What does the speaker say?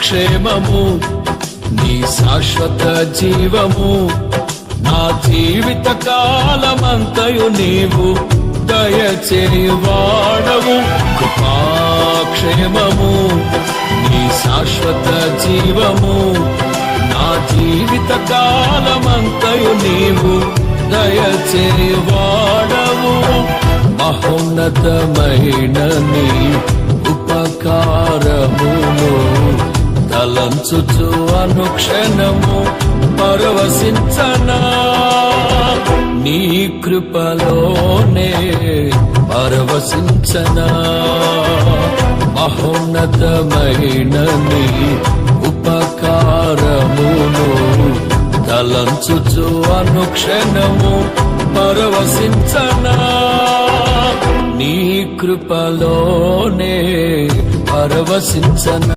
క్షేమము నీ శాశ్వత జీవము నా జీవిత కాలమంతయు నీవు దయచేయువాడవు. కృపాక్షేమము నీ శాశ్వత జీవము నా జీవిత కాలమంతయు నీవు దయచేయువాడవు. మహోన్నతమైన నీ ఉపకారమును తలంచుచు అనుక్షణము పరవశించనా నీ కృపలోనే పరవశించనా. మహోన్నతమైన నీ ఉపకారమును తలంచుచు అనుక్షణము పరవశించనా నీ కృపలోనే పరవశించనా.